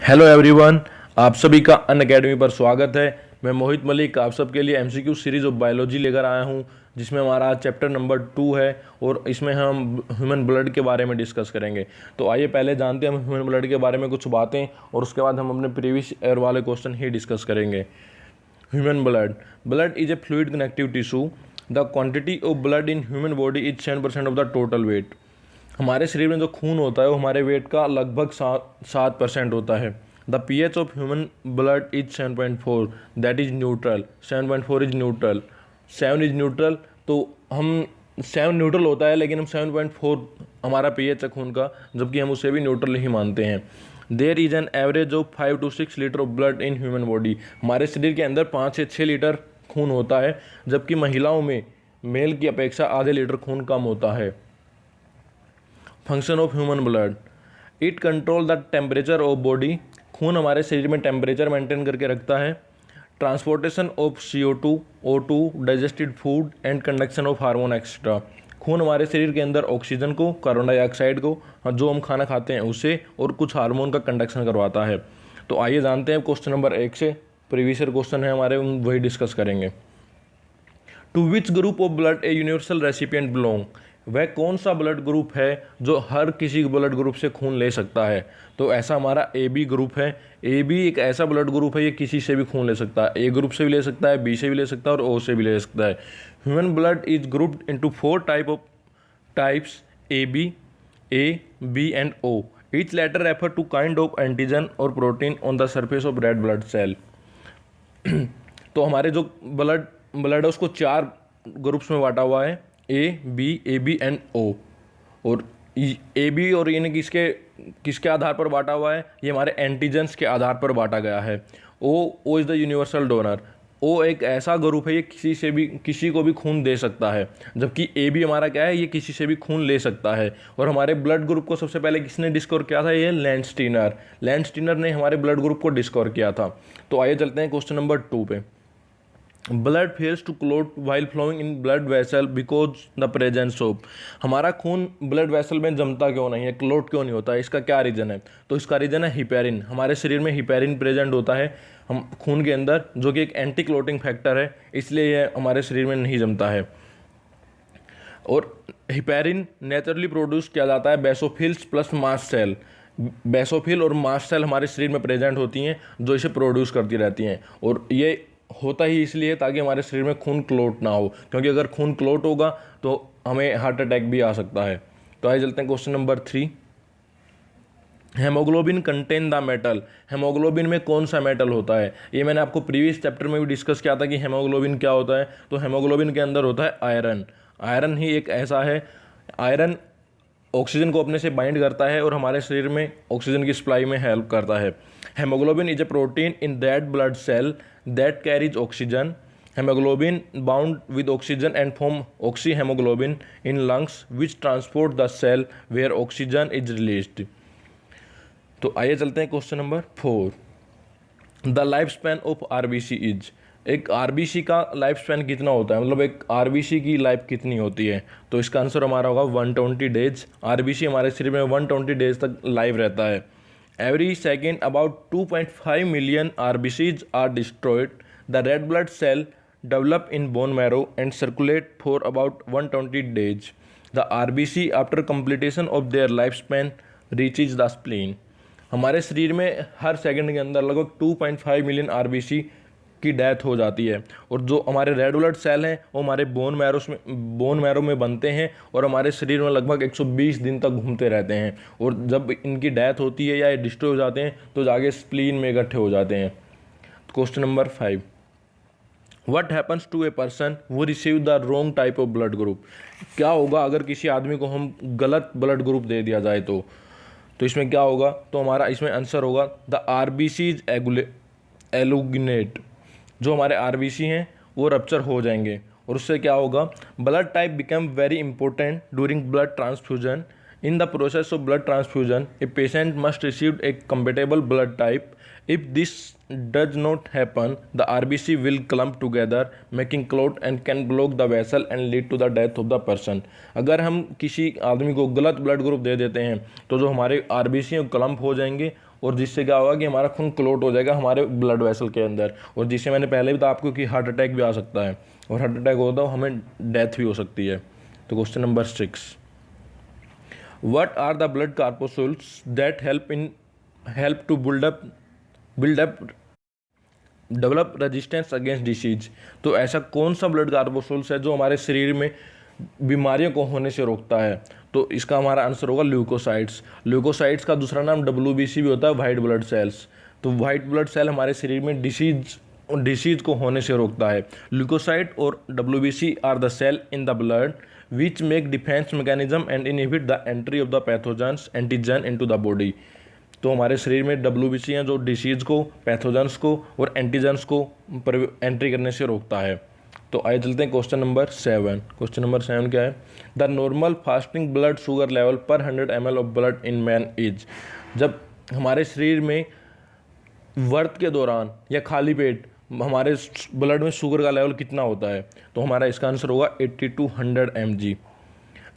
Hello everyone, आप सभी का अन अकेडमी पर स्वागत है। मैं मोहित मलिक आप सबके लिए एमसीक्यू सीरीज ऑफ बायोलॉजी लेकर आया हूं, जिसमें हमारा चैप्टर नंबर 2 है और इसमें हम ह्यूमन ब्लड के बारे में डिस्कस करेंगे। तो आइए पहले जानते हैं हम ह्यूमन ब्लड के बारे में कुछ बातें, और उसके बाद हम अपने प्रीवियस ईयर वाले क्वेश्चन ही डिस्कस करेंगे। Human blood is a fluid connective tissue. The quantity of blood in human body is 7% of the total weight. हमारे शरीर में जो खून होता है वो हमारे वेट का लगभग 7% होता है। The pH of human blood is 7.4, that is neutral. 7.4 is neutral, 7 is neutral. तो हम 7 न्यूट्रल होता है, लेकिन हम 7.4 हमारा pH है खून का, जबकि हम उसे भी न्यूट्रल ही मानते हैं। There is an average of 5 to 6 litre of blood in human body. हमारे शरीर के अंदर 5 से 6 लीटर खून होता है, जबकि महिलाओं में मेल की अपेक्षा आधे लीटर खून कम होता है। Function of human blood, it control the temperature of body. खून हमारे शरीर में टेम्परेचर मेंटेन करके रखता है। Transportation of CO2, O2, digested food and conduction of hormone extra. खून हमारे शरीर के अंदर ऑक्सीजन को, कार्बन डाइऑक्साइड को, जो हम खाना खाते हैं उसे, और कुछ हार्मोन का कंडक्शन करवाता है। तो आइए जानते हैं क्वेश्चन नंबर 1 से। प्रीवियस ईयर क्वेश्चन है हमारे, वही डिस्कस करेंगे। To which group of blood a universal recipient belong. वह कौन सा ब्लड ग्रुप है जो हर किसी ब्लड ग्रुप से खून ले सकता है? तो ऐसा हमारा AB ग्रुप है। AB एक ऐसा ब्लड ग्रुप है, ये किसी से भी खून ले सकता है। A ग्रुप से भी ले सकता है, B से भी ले सकता है और O से भी ले सकता है। Human blood is grouped into 4 types AB, A, B and O। Each letter refer to kind of antigen और protein on the surface of red blood cell. तो हमारे जो ब्लड है उसको 4 ग्रुप्स में बांटा हुआ है, AB एंड O। और AB और यानी किसके आधार पर बांटा हुआ है? ये हमारे एंटीजेंस के आधार पर बांटा गया है। O is the universal donor. O एक ऐसा ग्रुप है, ये किसी को भी खून दे सकता है, जबकि AB हमारा क्या है, ये किसी से भी खून ले सकता है। और हमारे ब्लड ग्रुप को सबसे पहले किसने डिस्कवर किया था? ये लैंडस्टीनर ने हमारे ब्लड ग्रुप को डिस्कवर किया था। तो आइए चलते हैं क्वेश्चन नंबर 2 पे। Blood fails to clot while flowing in blood vessel because the presence of. हमारा खून ब्लड वेसल में जमता क्यों नहीं है, क्लोट क्यों नहीं होता है? इसका क्या रीज़न है? तो इसका रीज़न है हिपेरिन। हमारे शरीर में हिपेरिन प्रेजेंट होता है हम खून के अंदर, जो कि एक एंटी क्लोटिंग फैक्टर है, इसलिए यह हमारे शरीर में नहीं जमता है। और हिपेरिन नेचुरली प्रोड्यूस किया जाता है basophils plus mast cell. Basophil और मास्ट सेल हमारे शरीर में प्रेजेंट होती हैं, जो इसे प्रोड्यूस करती रहती हैं। और ये होता ही इसलिए ताकि हमारे शरीर में खून क्लोट ना हो, क्योंकि अगर खून क्लोट होगा तो हमें हार्ट अटैक भी आ सकता है। तो आइए चलते हैं question number 3। Haemoglobin contain the metal. Haemoglobin में कौन सा मेटल होता है? ये मैंने आपको प्रीवियस चैप्टर में भी डिस्कस किया था कि हेमोग्लोबिन क्या होता है। तो हेमोग्लोबिन के अंदर होता है आयरन। आयरन ही एक ऐसा है, आयरन ऑक्सीजन को अपने से बाइंड करता है और हमारे शरीर में ऑक्सीजन की सप्लाई में हेल्प करता है। Haemoglobin is a protein in that blood cell that carries oxygen. Haemoglobin bound with oxygen and form oxy haemoglobin in lungs which transport the cell where oxygen is released. तो आइए चलते हैं question number 4। The life span of RBC is. एक RBC का life span कितना होता है, मतलब एक RBC की लाइफ कितनी होती है? तो इसका आंसर हमारा होगा 120 डेज। RBC हमारे शरीर में 120 डेज तक लाइव रहता है। Every second about 2.5 million RBCs are destroyed. The red blood cell develop in bone marrow and circulate for about 120 days. The RBC after completion of their life span reaches the spleen. हमारे शरीर में हर second के अंदर लगभग 2.5 million RBC की death हो जाती है। और जो हमारे रेड ब्लड सेल हैं वो हमारे बोन मैरो में बनते हैं और हमारे शरीर में लगभग 120 दिन तक घूमते रहते हैं। और जब इनकी डेथ होती है या डिस्ट्रॉय हो जाते हैं तो जाके स्प्लीन में इकट्ठे हो जाते हैं। Question number 5। What happens to a person who receive the wrong type of blood group? क्या होगा अगर किसी आदमी को हम गलत ब्लड ग्रुप दे दिया जाए तो इसमें क्या होगा? तो हमारा इसमें आंसर होगा द RBCs एलुगिनेट। जो हमारे RBC हैं वो रप्चर हो जाएंगे और उससे क्या होगा? Blood type become very important during blood transfusion. In the process of blood transfusion a patient must receive a compatible blood type. If this does not happen the RBC will clump together making clot and can block the vessel and lead to the death of the person. अगर हम किसी आदमी को गलत blood group दे देते हैं तो जो हमारे RBC हैं क्लम्प हो जाएंगे और जिससे क्या होगा कि हमारा खून क्लोट हो जाएगा हमारे ब्लड वेसल के अंदर, और जिससे मैंने पहले भी बताया आपको कि हार्ट अटैक भी आ सकता है, और हार्ट अटैक होता है तो हमें डेथ भी हो सकती है। तो question number 6, what are the blood corpuscles that help to build up develop resistance against disease. तो ऐसा कौन सा ब्लड कार्बोसोल्स है जो हमारे शरीर में बीमारियों को होने से रोकता है? तो इसका हमारा आंसर होगा ल्यूकोसाइट्स। ल्यूकोसाइट्स का दूसरा नाम WBC भी होता है, वाइट ब्लड सेल्स। तो वाइट ब्लड सेल हमारे शरीर में डिसीज को होने से रोकता है। ल्यूकोसाइट और WBC are the cell in the blood which make defence mechanism and inhibit the entry of the pathogens antigen into the body. तो हमारे शरीर में WBC हैं जो डिसीज को, पैथोजेंस को और एंटीजेंस को एंट्री करने से रोकता है। तो आइए चलते हैं क्वेश्चन नंबर 7। क्वेश्चन नंबर 7 क्या है? The normal fasting blood sugar level पर 100 ml of blood in man is. जब हमारे शरीर में व्रत के दौरान या खाली पेट हमारे ब्लड में शुगर का लेवल कितना होता है? तो हमारा इसका आंसर होगा 80 to 100 mg।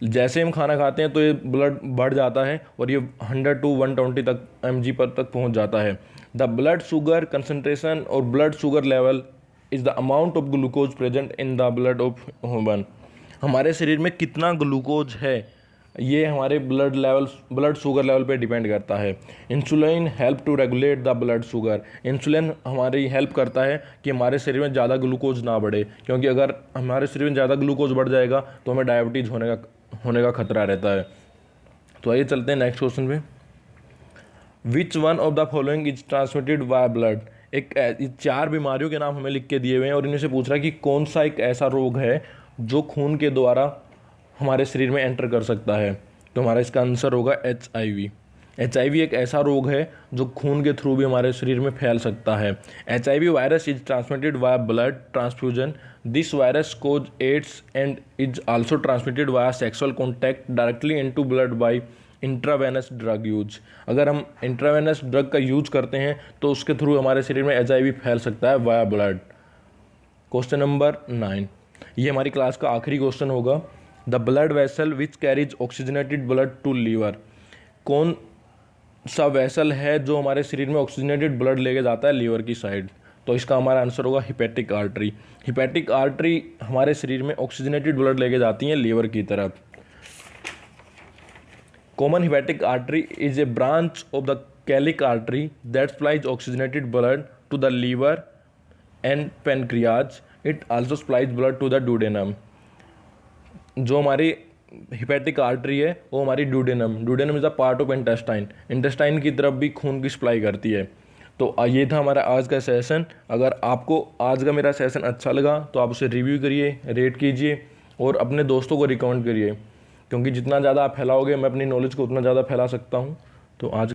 जैसे हम खाना खाते हैं तो ये ब्लड बढ़ जाता है और ये 100 to 120 तक mg पर तक पहुंच जाता है। द ब्लड शुगर कंसनट्रेशन और blood sugar level is the amount of glucose present in the blood of human. हमारे शरीर में कितना ग्लूकोज है ये हमारे ब्लड शुगर लेवल पे डिपेंड करता है। Insulin help to regulate the blood sugar. Insulin हमारी हेल्प करता है कि हमारे शरीर में ज़्यादा ग्लूकोज ना बढ़े, क्योंकि अगर हमारे शरीर में ज़्यादा ग्लूकोज बढ़ जाएगा तो हमें डायबिटीज़ होने का खतरा रहता है। तो आइए चलते हैं नेक्स्ट क्वेश्चन पे। Which one of the following is transmitted by blood. एक 4 बीमारियों के नाम हमें लिख के दिए हुए हैं और इनमें से पूछ रहा है कि कौन सा एक ऐसा रोग है जो खून के द्वारा हमारे शरीर में एंटर कर सकता है। तो हमारा इसका आंसर होगा HIV। HIV एक ऐसा रोग है जो खून के थ्रू भी हमारे शरीर में फैल सकता है। HIV virus is transmitted via blood transfusion. This virus cause AIDS and is also transmitted via sexual contact directly into blood by intravenous drug use. अगर हम इंट्रावेनस ड्रग का यूज करते हैं तो उसके थ्रू हमारे शरीर में HIV फैल सकता है वाया ब्लड। क्वेश्चन नंबर 9, ये हमारी क्लास का आखिरी क्वेश्चन होगा। The blood vessel which carries oxygenated blood to liver. कौन सा वेसल है जो हमारे शरीर में ऑक्सीजनेटेड ब्लड लेके जाता है लीवर की साइड? तो इसका हमारा आंसर होगा हिपैटिक आर्टरी। हिपैटिक आर्टरी हमारे शरीर में ऑक्सीजनेटेड ब्लड लेके जाती है लीवर की तरफ। Common hepatic artery is a branch of the celiac artery that supplies oxygenated blood to the liver and pancreas. It also supplies blood to the duodenum. जो हमारी हिपैटिक आर्टरी है वो हमारी duodenum is a part of intestine की तरफ भी खून की सप्लाई करती है। तो ये था हमारा आज का सेशन। अगर आपको आज का मेरा सेशन अच्छा लगा तो आप उसे रिव्यू करिए, रेट कीजिए और अपने दोस्तों को रिकमेंड करिए, क्योंकि जितना ज़्यादा आप फैलाओगे मैं अपनी नॉलेज को उतना ज़्यादा फैला सकता हूँ। तो आज